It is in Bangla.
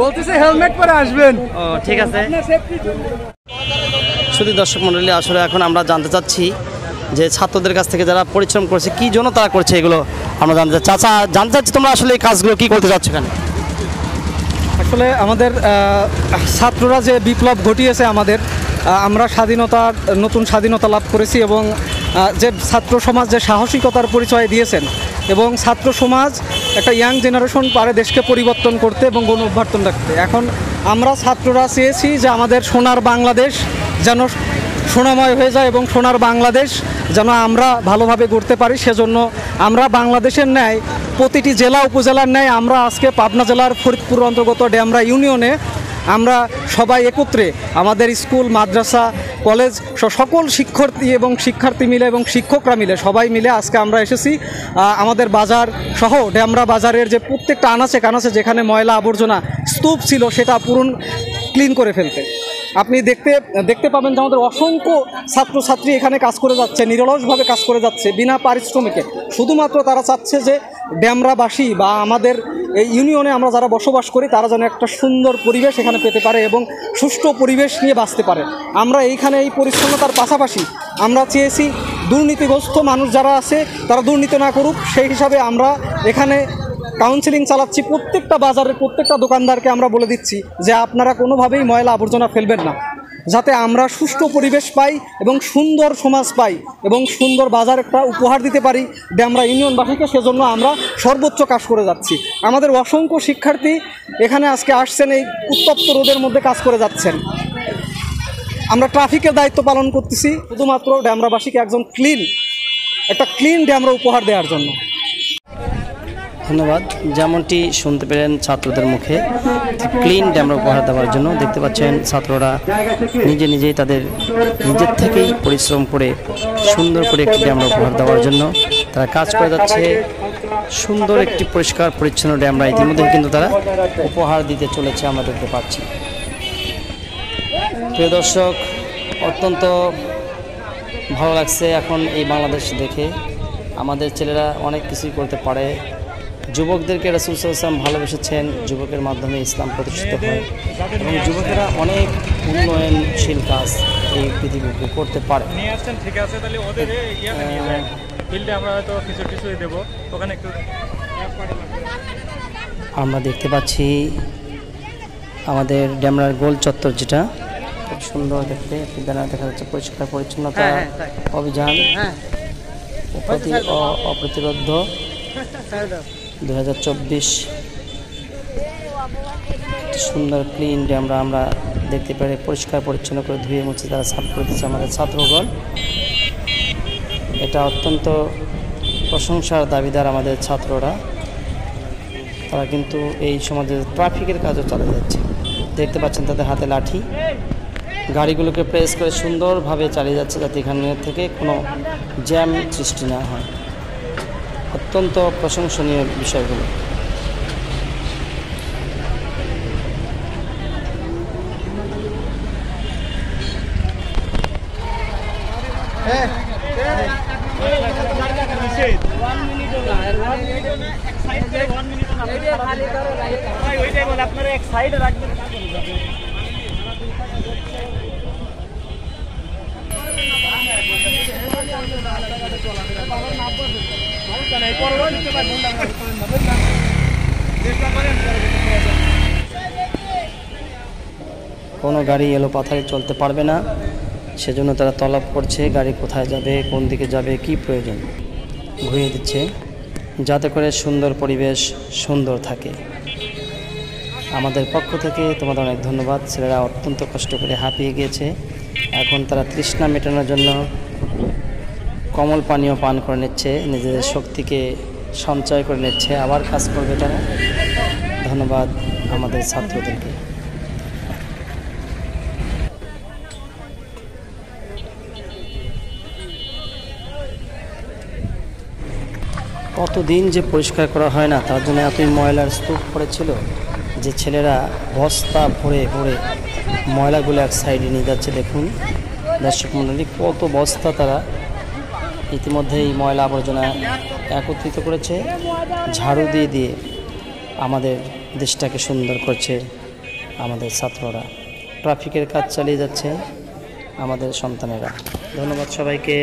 বলতেছে হেলমেট পরে আসবেন। ও ঠিক আছে। শুধু দর্শক মণ্ডলী, আসলে এখন আমরা জানতে চাচ্ছি যে ছাত্রদের কাছ থেকে যারা পরিশ্রম করছে কী জন্য তারা করছে, এগুলো আমরা জানতে চাচ্ছি। আচ্ছা, জানতে চাচ্ছি তোমরা আসলে এই কাজগুলো কী করতে চাচ্ছ এখানে? আসলে আমাদের ছাত্ররা যে বিপ্লব ঘটিয়েছে আমাদের, আমরা নতুন স্বাধীনতা লাভ করেছি এবং যে ছাত্র সমাজ যে সাহসিকতার পরিচয় দিয়েছেন এবং ছাত্র সমাজ একটা ইয়াং জেনারেশন পারে দেশকে পরিবর্তন করতে এবং গণ অভ্যর্থন রাখতে। এখন আমরা ছাত্ররা চেয়েছি যে আমাদের সোনার বাংলাদেশ যেন সোনাময় হয়ে যায় এবং সোনার বাংলাদেশ যেন আমরা ভালোভাবে গড়তে পারি। সেজন্য আমরা বাংলাদেশের ন্যায় প্রতিটি জেলা উপজেলার ন্যায় আমরা আজকে পাবনা জেলার ফরিদপুর অন্তর্গত ডেমরা ইউনিয়নে আমরা সবাই একত্রে আমাদের স্কুল, মাদ্রাসা, কলেজ সকল শিক্ষার্থী এবং শিক্ষার্থী মিলে এবং শিক্ষকরা মিলে সবাই মিলে আজকে আমরা এসেছি আমাদের বাজার সহ ডেমরা বাজারের যে প্রত্যেকটা আনাচে কানাচে যেখানে ময়লা আবর্জনা স্তূপ ছিল সেটা পুরো ক্লিন করে ফেলতে। আপনি দেখতে পাবেন যে আমাদের অসংখ্য ছাত্রছাত্রী এখানে কাজ করে যাচ্ছে, নিরলসভাবে কাজ করে যাচ্ছে বিনা পারিশ্রমিকে। শুধুমাত্র তারা চাচ্ছে যে ডেমরাবাসী বা আমাদের এই ইউনিয়নে আমরা যারা বসবাস করি তারা যেন একটা সুন্দর পরিবেশ এখানে পেতে পারে এবং সুষ্ঠু পরিবেশ নিয়ে বাঁচতে পারে। আমরা এইখানে এই পরিচ্ছন্নতার পাশাপাশি আমরা চেয়েছি দুর্নীতিগ্রস্ত মানুষ যারা আছে তারা দুর্নীতি না করুক, সেই হিসাবে আমরা এখানে কাউন্সেলিং চালাচ্ছি। প্রত্যেকটা বাজারের প্রত্যেকটা দোকানদারকে আমরা বলে দিচ্ছি যে আপনারা কোনোভাবেই ময়লা আবর্জনা ফেলবেন না, যাতে আমরা সুষ্ঠু পরিবেশ পাই এবং সুন্দর সমাজ পাই এবং সুন্দর বাজার একটা উপহার দিতে পারি ডেমরা ইউনিয়নবাসীকে। সেজন্য আমরা সর্বোচ্চ কাজ করে যাচ্ছি। আমাদের অসংখ্য শিক্ষার্থী এখানে আজকে আসছেন, এই উত্তপ্ত রোদের মধ্যে কাজ করে যাচ্ছেন। আমরা ট্রাফিকের দায়িত্ব পালন করতেছি শুধুমাত্র ডেমরাবাসীকে একটা ক্লিন ডেমরা উপহার দেওয়ার জন্য। ধন্যবাদ। যেমনটি শুনতে পেলেন ছাত্রদের মুখে, ক্লিন ডেমরা উপহার দেওয়ার জন্য। দেখতে পাচ্ছেন ছাত্ররা নিজেই তাদের নিজের থেকেই পরিশ্রম করে সুন্দর করে একটি ডেমরা উপহার দেওয়ার জন্য তারা কাজ করে যাচ্ছে। সুন্দর একটি পরিষ্কার পরিচ্ছন্ন ডেমরা ইতিমধ্যে কিন্তু তারা উপহার দিতে চলেছে, আমরা দেখতে পাচ্ছি। প্রিয় দর্শক, অত্যন্ত ভালো লাগছে এখন এই বাংলাদেশ দেখে। আমাদের ছেলেরা অনেক কিছুই করতে পারে। যুবকদেরকে রাসূল সাল্লাল্লাহু আলাইহি ওয়াসাল্লাম ভালোবেসেছেন, যুবকের মাধ্যমে ইসলাম প্রতিষ্ঠিত হয় এবং যুবকেরা অনেক উন্নয়নশীল কাজ এই পৃথিবীতে করতে পারে। ঠিক আছে, তাহলে ওদের ফিল্ডে আমরা হয়তো কিছু দেব ওখানে একটু। আমরা দেখতে পাচ্ছি আমাদের ডেমরার গোল চত্বর, যেটা খুব সুন্দর দেখতে, ব্যানার দেখা যাচ্ছে পরিষ্কার পরিচ্ছন্নতা অভিযান অপ্রতিরোধ 2024। সুন্দর ক্লিন ডেমরা আমরা দেখতে পারি, পরিষ্কার পরিচ্ছন্ন করে ধুয়ে মুছে তারা সাফ করে দিচ্ছে আমাদের ছাত্রগণ। এটা অত্যন্ত প্রশংসার দাবিদার আমাদের ছাত্ররা। তারা কিন্তু এই সমাজে ট্রাফিকের কাজও চালিয়ে যাচ্ছে। দেখতে পাচ্ছেন তাদের হাতে লাঠি, গাড়িগুলোকে প্রেস করে সুন্দরভাবে চালিয়ে যাচ্ছে যাতে এখান থেকে কোনো জ্যাম সৃষ্টি না হয়। অত্যন্ত প্রশংসনীয় বিষয়গুলো। আপনারা এক সাইডে রাখবেন। কোনো গাড়ি এলো পাথারে চলতে পারবে না, সেজন্য তারা তলব করছে গাড়ি কোথায় যাবে, কোন দিকে যাবে, কি প্রয়োজন ঘুরিয়ে দিচ্ছে যাতে করে সুন্দর পরিবেশ সুন্দর থাকে। আমাদের পক্ষ থেকে তোমাদের অনেক ধন্যবাদ। ছেলেরা অত্যন্ত কষ্ট করে হাঁপিয়ে গিয়েছে, এখন তারা তৃষ্ণা মেটানোর জন্য কমল পানীয় পান করে নিচ্ছে, নিজেদের শক্তিকে সঞ্চয় করে নিচ্ছে, আবার কাজ করবে তারা। ধন্যবাদ আমাদের ছাত্রদেরকে। কতদিন যে পরিষ্কার করা হয় না, তার জন্য এতই ময়লার স্তূপ পড়েছিল যে ছেলেরা বস্তা ভরে ভরে ময়লাগুলো এক সাইডে নিয়ে যাচ্ছে। দেখুন দর্শক মণ্ডলী, কত বস্তা তারা ইতিমধ্যে এই ময়লা আবর্জনা একত্রিত করেছে, ঝাড়ু দিয়ে দিয়ে আমাদের দেশটাকে সুন্দর করছে। আমাদের ছাত্ররা, ট্রাফিকের কাজ চালিয়ে যাচ্ছে আমাদের সন্তানেরা। ধন্যবাদ সবাইকে।